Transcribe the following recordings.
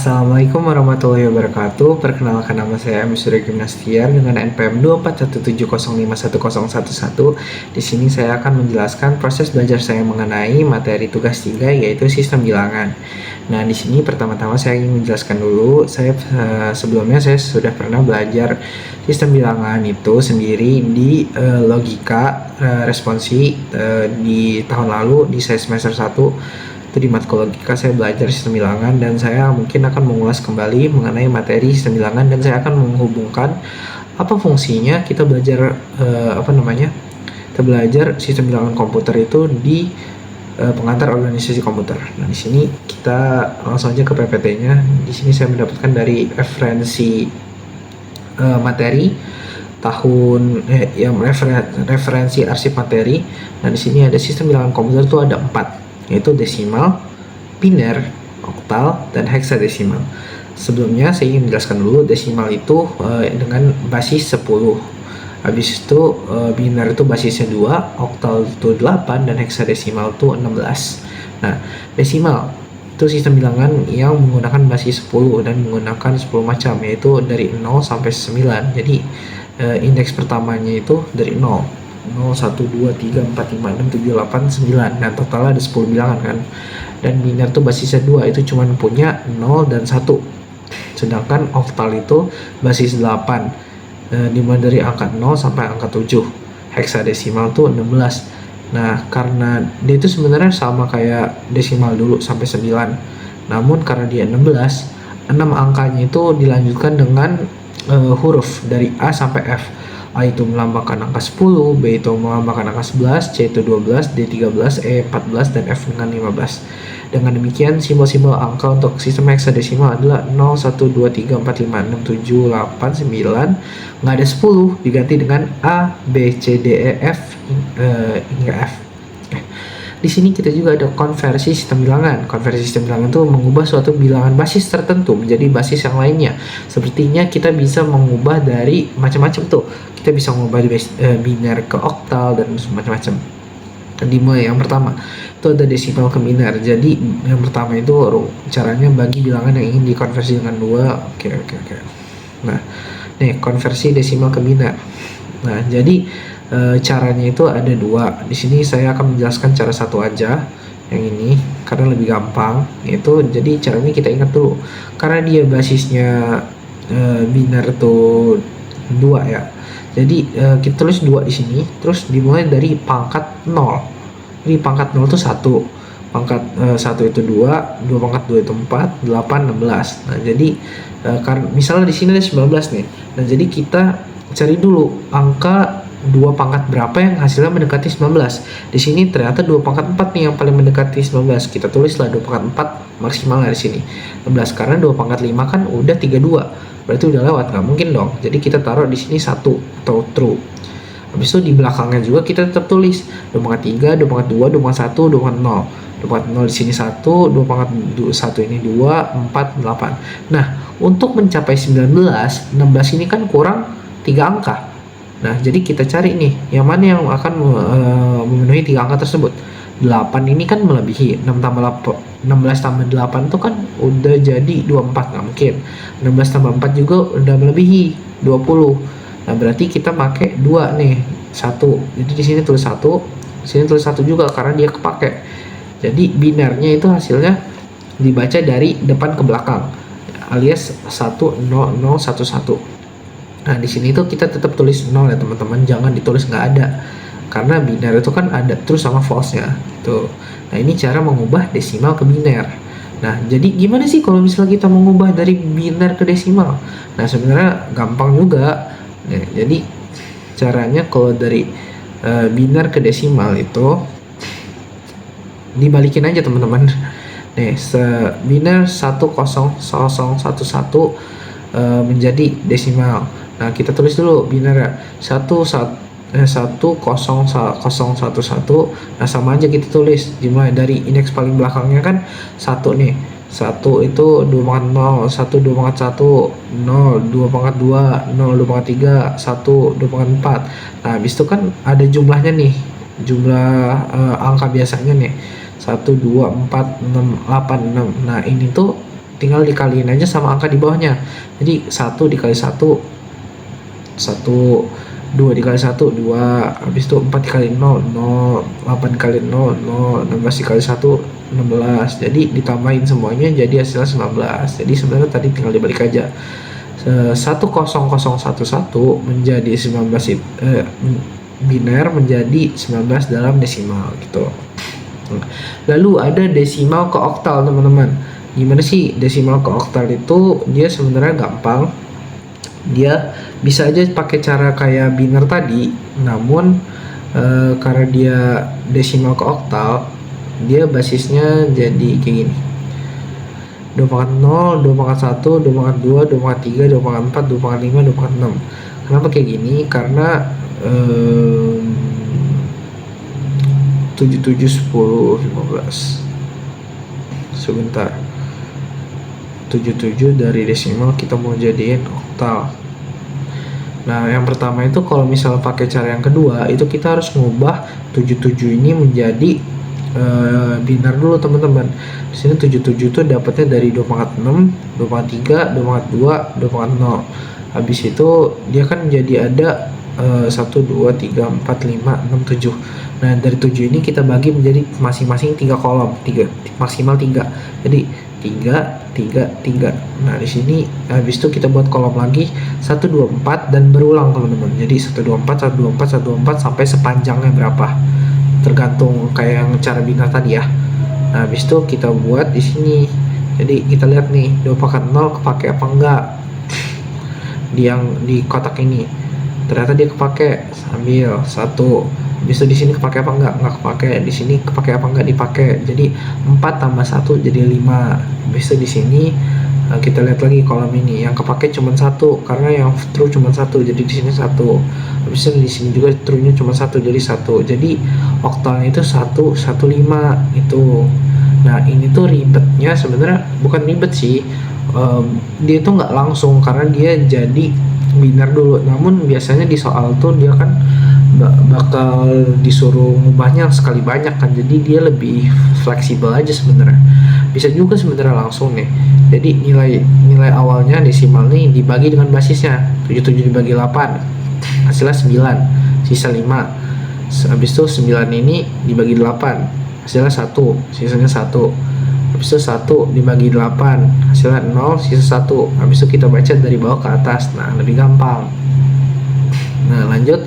Assalamualaikum warahmatullahi wabarakatuh. Perkenalkan, nama saya Misri Gimnastiar dengan NPM 241705111. Di sini saya akan menjelaskan proses belajar saya mengenai materi tugas 3, yaitu sistem bilangan. Nah, di sini pertama-tama saya ingin menjelaskan dulu, sebelumnya saya sudah pernah belajar sistem bilangan itu sendiri di logika responsi di tahun lalu di semester 1. Itu di matkul logika saya belajar sistem bilangan, dan saya mungkin akan mengulas kembali mengenai materi sistem bilangan, dan saya akan menghubungkan apa fungsinya kita belajar kita belajar sistem bilangan komputer itu di pengantar organisasi komputer. Nah, di sini kita langsung aja ke PPT-nya. Di sini saya mendapatkan dari referensi materi tahun referensi arsip materi. Nah, di sini ada sistem bilangan komputer itu ada 4, yaitu desimal, biner, oktal, dan heksadesimal. Sebelumnya saya ingin menjelaskan dulu desimal itu dengan basis 10. Habis itu biner itu basisnya 2, oktal itu 8, dan heksadesimal itu 16. Nah, desimal itu sistem bilangan yang menggunakan basis 10 dan menggunakan 10 macam, yaitu dari 0 sampai 9. Jadi indeks pertamanya itu dari 0, 0, 1, 2, 3, 4, 5, 6, 7, 8, 9. Dan totalnya ada 10 bilangan kan. Dan biner itu basisnya 2, itu cuma punya 0 dan 1. Sedangkan oktal itu basis 8, dimulai dari angka 0 sampai angka 7. Heksadesimal itu 16. Nah, karena dia itu sebenarnya sama kayak desimal dulu sampai 9. Namun karena dia 16, 6 angkanya itu dilanjutkan dengan huruf dari A sampai F. A itu melambangkan angka 10, B itu melambangkan angka 11, C itu 12, D 13, E 14, dan F dengan 15. Dengan demikian, simbol-simbol angka untuk sistem heksadesimal adalah 0, 1, 2, 3, 4, 5, 6, 7, 8, 9. Nggak ada 10, diganti dengan A, B, C, D, E, F, hingga F. Di sini kita juga ada konversi sistem bilangan. Konversi sistem bilangan itu mengubah suatu bilangan basis tertentu menjadi basis yang lainnya. Sepertinya kita bisa mengubah dari macam-macam tuh. Kita bisa mengubah dari biner ke oktal dan macam-macam. Dimulai yang pertama itu ada desimal ke biner. Jadi yang pertama itu caranya bagi bilangan yang ingin dikonversi dengan 2. Oke. Nah, nih konversi desimal ke biner. Nah, jadi caranya itu ada 2. Di sini saya akan menjelaskan cara satu aja, yang ini karena lebih gampang. Itu jadi caranya kita ingat dulu, karena dia basisnya biner tuh 2 ya. Jadi kita tulis 2 di sini, terus dimulai dari pangkat 0. Jadi pangkat 0 itu 1. Pangkat 1 itu 2, 2 pangkat 2 itu 4, 8, 16. Nah, jadi karena misalnya di sini ada 19 nih. Nah, jadi kita cari dulu angka 2 pangkat berapa yang hasilnya mendekati 19. Di sini ternyata 2 pangkat 4 nih yang paling mendekati 19. Kita tulislah 2 pangkat 4 maksimalnya di sini 16, karena 2 pangkat 5 kan udah 32. Berarti udah lewat, nggak mungkin dong. Jadi kita taruh di sini 1 atau true. Habis itu di belakangnya juga kita tetap tulis 2 pangkat 3, 2 pangkat 2, 2 pangkat 1, 2 pangkat 0. 2 pangkat 0 di sini 1, 2 pangkat 1 ini 2, 4, 8. Nah, untuk mencapai 19, 16 ini kan kurang 3 angka. Nah, jadi kita cari nih, yang mana yang akan memenuhi 3 angka tersebut. 8 ini kan melebihi, 16 tambah 8 itu kan udah jadi 24, nggak mungkin. 16 tambah 4 juga udah melebihi 20. Nah, berarti kita pakai 2 nih, 1. Jadi di sini tulis 1, di sini tulis 1 juga karena dia kepake. Jadi binernya itu hasilnya dibaca dari depan ke belakang, alias 1, 0, 0, 1, 1. Nah, di sini tuh kita tetap tulis 0 ya teman-teman, jangan ditulis nggak ada, karena biner itu kan ada terus sama false-nya tuh. Nah, ini cara mengubah desimal ke biner. Nah, jadi gimana sih kalau misalnya kita mengubah dari biner ke desimal? Nah, sebenarnya gampang juga. Nah, jadi caranya kalau dari biner ke desimal itu dibalikin aja teman-teman. Nih, biner 10011 menjadi desimal. Nah, kita tulis dulu binernya 10011. Nah, sama aja kita tulis dimulai dari indeks paling belakangnya kan 1 nih. 1 itu 2 pangkat 0, 1 2 pangkat 1, 0 2 pangkat 2, 0 2 pangkat 3, 1 2 pangkat 4. Nah, habis itu kan ada jumlahnya nih, jumlah angka biasanya nih 1 2 4 6 8 6. Nah, ini tuh tinggal dikaliin aja sama angka di bawahnya. Jadi 1 dikali 1 1, 2 dikali 1 2, habis itu 4 dikali 0 0, 8 kali 0 0, 16 dikali 1 16. Jadi ditambahin semuanya jadi hasilnya 19. Jadi sebenarnya tadi tinggal dibalik aja. 10011 menjadi 19 biner menjadi 19 dalam desimal gitu. Lalu ada desimal ke oktal, teman-teman. Gimana sih desimal ke oktal itu? Dia sebenarnya gampang. Dia bisa aja pakai cara kayak biner tadi, namun karena dia desimal ke oktal, dia basisnya jadi kayak gini: 2/0, 2/1, 2/2, 2/3, 2/4, 2/5, 2/6. Kenapa kayak gini? Karena 7, 7, 10, 15. Sebentar. 77 dari desimal kita mau jadiin oktal. Nah, yang pertama itu kalau misal pakai cara yang kedua, itu kita harus ngubah 77 ini menjadi biner dulu, teman-teman. Di sini 77 itu dapatnya dari 2/6, 2/3, 2/2, 2/0. Habis itu dia kan jadi ada 1, 2, 3, 4, 5, 6, 7. Nah, dari 7 ini kita bagi menjadi masing-masing 3 kolom, 3 maksimal 3. Jadi 3, 3, 3. Nah, di sini habis itu kita buat kolom lagi 1, 2, 4 dan berulang, teman-teman. Jadi 1, 2, 4, 1, 2, 4, 1, 2, 4 sampai sepanjangnya berapa. Tergantung kayak yang cara biner tadi ya. Nah, habis itu kita buat di sini. Jadi kita lihat nih 2/0 kepake apa enggak di kotak ini. Ternyata dia kepake, ambil 1. Bisa di sini kepake apa enggak kepake. Di sini kepake apa enggak, dipakai. Jadi 4 tambah 1 jadi 5. Bisa di sini kita lihat lagi kolom ini yang kepake cuma 1 karena yang true cuma 1, jadi di sini 1. Bisa di sini juga true-nya cuma 1, jadi 1. Jadi oktalnya itu 115 itu. Nah, ini tuh ribetnya sebenarnya bukan ribet sih. Dia tuh nggak langsung karena dia jadi biner dulu. Namun biasanya di soal tuh dia kan bakal disuruh ngubahnya sekali banyak kan, jadi dia lebih fleksibel aja sebenarnya. Bisa juga sebenarnya langsung nih. Jadi nilai awalnya desimal nih dibagi dengan basisnya 77 dibagi 8 hasilnya 9, sisa 5. Habis itu 9 ini dibagi 8 hasilnya 1, sisanya 1. Habis itu 1 dibagi 8 hasilnya 0, sisa 1. Habis itu kita baca dari bawah ke atas. Nah, lebih gampang. Nah, lanjut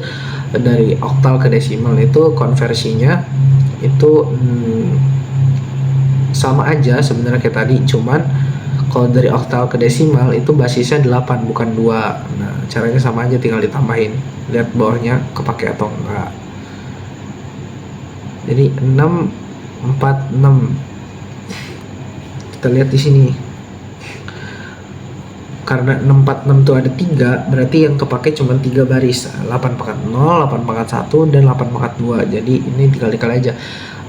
dari oktal ke desimal itu konversinya itu sama aja sebenarnya kayak tadi, cuman kalau dari oktal ke desimal itu basisnya 8 bukan 2. Nah, caranya sama aja, tinggal ditambahin. Lihat bawahnya kepake atau enggak. Jadi 6, 4, 6. Kita lihat di sini. Karena 646 itu ada 3, berarti yang kepake cuma 3 baris. 8/0, 8/1, dan 8/2. Jadi ini tinggal dikali aja.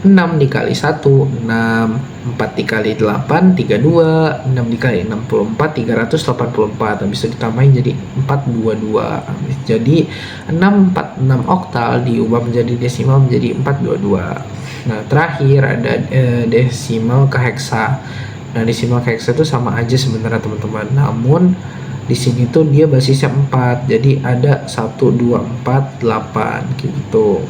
6 dikali 1, 6. 4 dikali 8, 32. 6 dikali 64, 384. Habis itu ditambahin jadi 422. Jadi 646 oktal diubah menjadi desimal menjadi 422. Nah, terakhir ada desimal ke heksa. Nah, desimal ke heksa itu sama aja sebenarnya, teman-teman. Namun di sini tuh dia basisnya 4. Jadi ada 1, 2, 4, 8 gitu.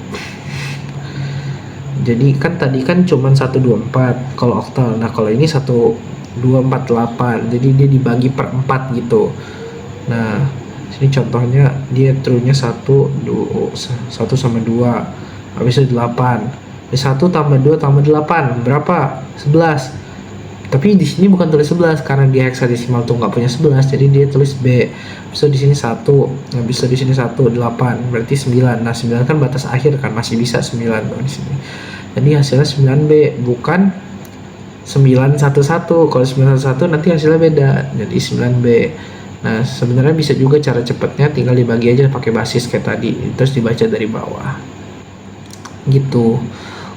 Jadi kan tadi kan cuman 1, 2, 4 kalau oktal. Nah, kalau ini 1, 2, 4, 8. Jadi dia dibagi per 4 gitu. Nah, sini contohnya dia true-nya 1, 2, 1 sama 2. Habis itu 8. 1 tambah 2 tambah 8 berapa? 11. Tapi di sini bukan tulis 11 karena di heksadesimal tuh nggak punya 11, jadi dia tulis B. Bisa di sini 1, bisa di sini 1, 8, berarti 9. Nah, 9 kan batas akhir kan, masih bisa 9 tuh di sini. Jadi hasilnya 9B, bukan 911. Kalau 911 nanti hasilnya beda, jadi 9B. Nah, sebenarnya bisa juga cara cepatnya tinggal dibagi aja pakai basis kayak tadi, terus dibaca dari bawah. Gitu.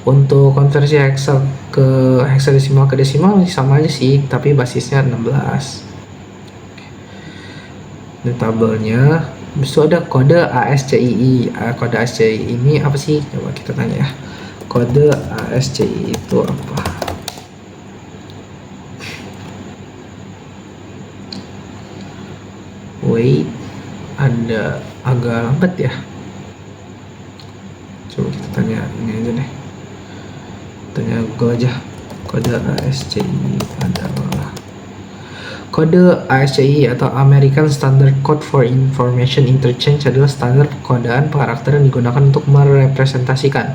Untuk konversi heksadesimal ke desimal sama aja sih, tapi basisnya 16. Ini tabelnya. Habis itu ada kode ASCII. Kode ASCII ini apa sih? Coba kita tanya ya. Kode ASCII itu apa? wait, ada agak lambat ya. Coba kita tanya ini aja deh, tanya Google aja. Kode ASCII adalah kode ASCII atau American Standard Code for Information Interchange adalah standar kodaan karakter yang digunakan untuk merepresentasikan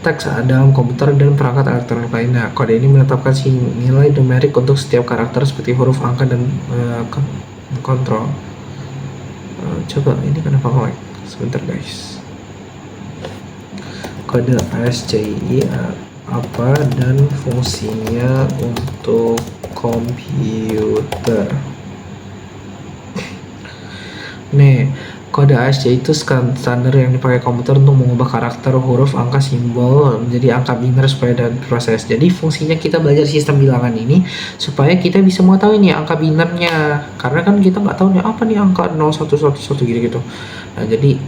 teks dalam komputer dan perangkat elektronik lainnya. Kode ini menetapkan nilai numerik untuk setiap karakter seperti huruf, angka, dan kontrol. Coba ini kenapa nge-lag? Sebentar guys. Kode ASCII apa dan fungsinya untuk komputer. Nih, kode ASCII itu standar yang dipakai komputer untuk mengubah karakter, huruf, angka, simbol menjadi angka biner supaya dapat proses. Jadi fungsinya kita belajar sistem bilangan ini supaya kita bisa mengetahui nih angka binernya. Karena kan kita nggak tahu nih apa nih angka 0111 gitu. Nah, jadi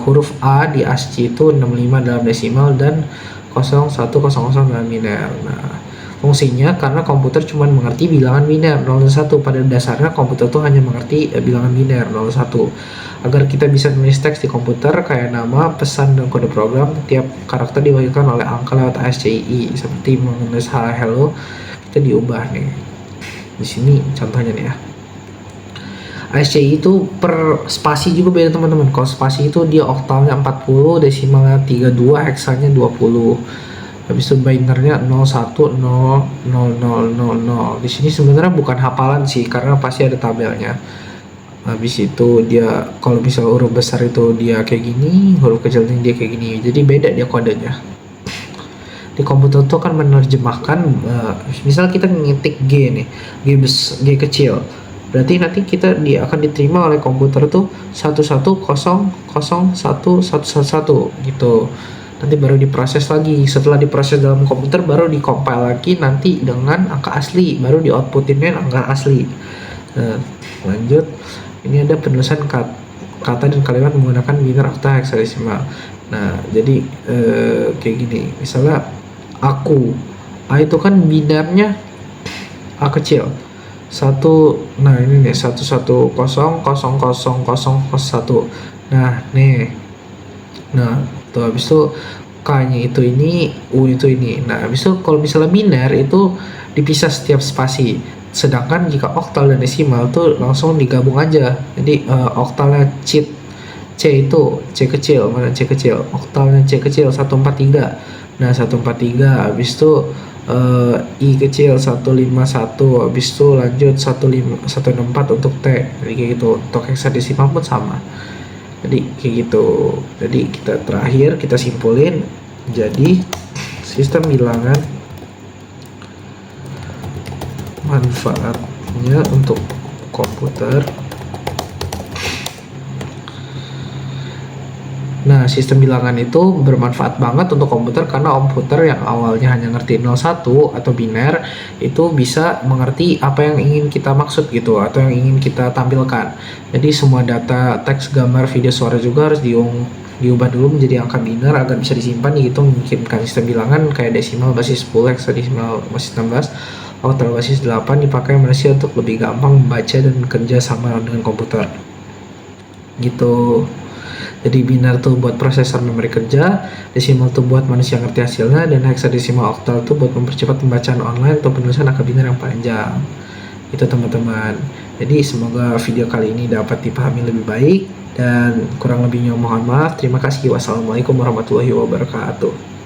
huruf A di ASCII itu 65 dalam desimal dan 0100 dalam biner. Nah, fungsinya karena komputer cuma mengerti bilangan biner 0 dan 1. Pada dasarnya komputer tuh hanya mengerti bilangan biner 0 dan 1. Agar kita bisa menulis teks di komputer kayak nama, pesan, dan kode program, tiap karakter diwakilkan oleh angka lewat ASCII. Seperti menulis hello, kita diubah nih. Di sini contohnya nih ya. ASCII itu per spasi juga beda teman-teman. Kalau spasi itu dia oktalnya 40, desimalnya 32, heksanya 20. Habis itu binernya 010000. Di sini sebenarnya bukan hafalan sih, karena pasti ada tabelnya. Habis itu dia kalau misalnya huruf besar itu dia kayak gini, huruf kecilnya dia kayak gini. Jadi beda dia kodenya. Di komputer itu kan menerjemahkan, misal kita ngetik G nih, G kecil. Berarti nanti dia akan diterima oleh komputer tuh 11001111 gitu. Nanti baru diproses lagi. Setelah diproses dalam komputer baru dikompil lagi nanti dengan angka asli, baru di outputinnya angka asli. Nah, lanjut. Ini ada penulisan kata dan kalimat menggunakan biner, okta, heksadesimal. Nah, jadi kayak gini. Misalnya aku, A itu kan binernya A kecil. Nah ini nih 11000001. Nah nih, nah tuh habis itu K nya itu ini, U itu ini. Nah habis itu kalau misalnya biner itu dipisah setiap spasi, sedangkan jika oktal dan desimal tuh langsung digabung aja. Jadi oktalnya C itu C kecil, mana C kecil, oktalnya C kecil 143. Nah 143 habis itu I kecil 151, habis itu lanjut 164 untuk T. Jadi kayak gitu. Untuk heksadesimal pun sama. Jadi kayak gitu. Jadi kita terakhir kita simpulin. Jadi sistem bilangan manfaatnya untuk komputer. Nah, sistem bilangan itu bermanfaat banget untuk komputer karena komputer yang awalnya hanya ngerti 01 atau biner itu bisa mengerti apa yang ingin kita maksud gitu atau yang ingin kita tampilkan. Jadi semua data, teks, gambar, video, suara juga harus diubah dulu menjadi angka biner agar bisa disimpan gitu. Memungkinkan sistem bilangan kayak desimal basis 10, heksadesimal basis 16, oktal basis 8 dipakai manusia untuk lebih gampang membaca dan kerja sama dengan komputer. Gitu. Jadi biner tuh buat prosesor memori kerja, desimal tuh buat manusia ngerti hasilnya, dan heksadesimal oktal tuh buat mempercepat pembacaan online atau penulisan angka biner yang panjang. Itu teman-teman. Jadi semoga video kali ini dapat dipahami lebih baik, dan kurang lebihnya mohon maaf. Terima kasih. Wassalamualaikum warahmatullahi wabarakatuh.